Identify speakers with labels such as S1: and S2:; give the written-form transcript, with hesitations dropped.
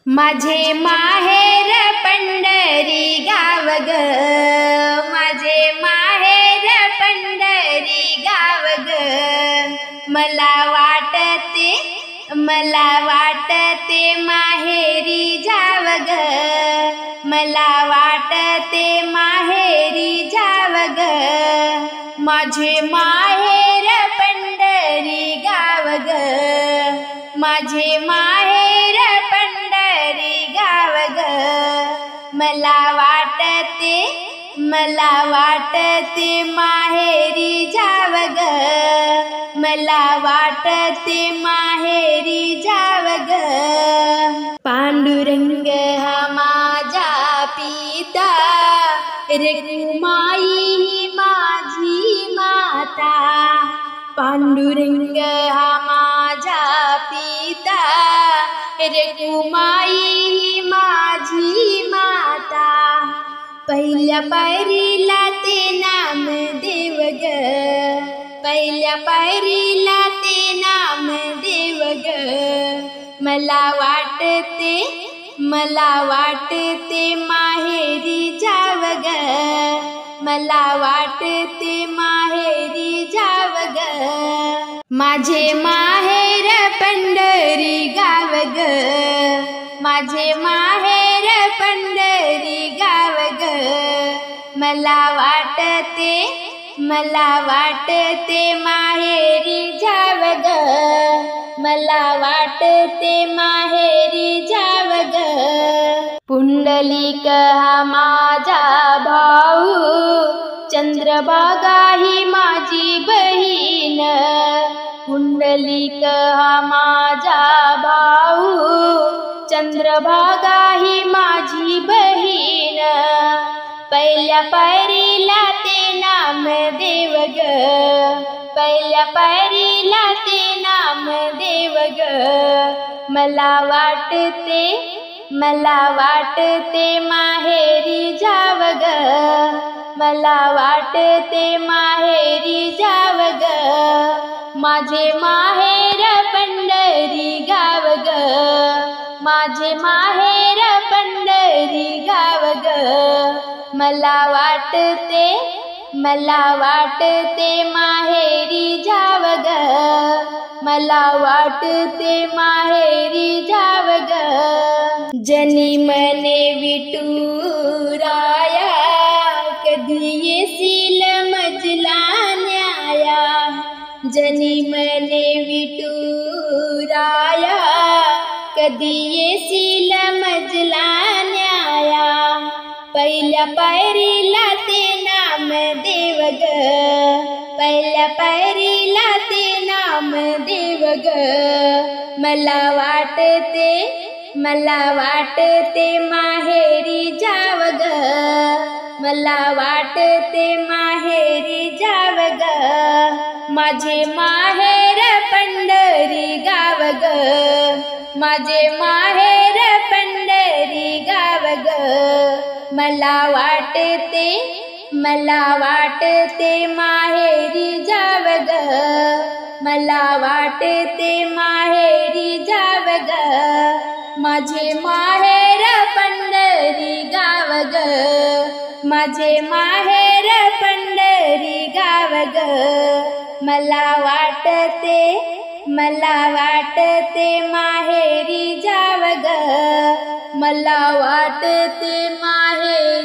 S1: माझे माहेर पंढरी गाव ग, माझे माहेर पंढरी गाव ग। मला वाटते माहेरी जाव ग, मला वाटते माहेरी जाव ग। माझे माहेर पंढरी गाव ग, माझे माहेर पंढरी गाव ग। मला वाटते माहेरी जाव ग, मला वाटते माहेरी जाव ग। पांडुरंग हा माझा पिता, रखुमाई ही माझी माता। पांडुरंग हा माझा पिता, रखुमाई ही माझी माता। पहिल्या पायरीला ते नाम देव ग, पहिल्या पायरीला ते नाम देव ग। मला वाटते माहेरी जाव ग, मला वाटते माहेरी जाव ग। माझे माहेर पंढरी गाव ग, माझे माहेर पंढरी गाव ग। मला वाटते माहेरी जाव ग, मला वाटते माहेरी जाव ग। पुंडलिक हा माझा भाऊ, चंद्रभागा ही माझी बहीण। पुंडलिक हा माझा भाऊ, चंद्रभागा ही माझी बहीण। पहिल्या पायरीला ते नाम देव ग, पहिल्या पायरीला ते नाम देव ग। मला वाटते माहेरी जाव ग, मला वाटते माहेरी जाव ग। माझे माहेर पंढरी गाव ग, माझे माहेर पंढरी गाव ग। मला वाटते माहेरी जाव ग, मला वाटते माहेरी जाव ग। जनी मने विठुराया, कधी येशील मजला न्याया। जनी मने विठुराया, कधी येशील मजला न्याया। पहिल्या पायरीला ते नाम देव ग, पहिल्या पायरीला ते नाम देव ग। मला वाटते माहेरी जाव ग, मला वाटते माहेरी जाव ग। माझे माहेर पंढरी गाव ग, माझे माहेर पंढरी गाव ग। मला वाटते माहेरी जाव ग, मला वाटते माहेरी जाव ग। माझे माहेर पंढरी गाव ग, माझे माहेर पंढरी गाव ग। मला वाटते माहेरी जाव ग, मला वाटते माहेरी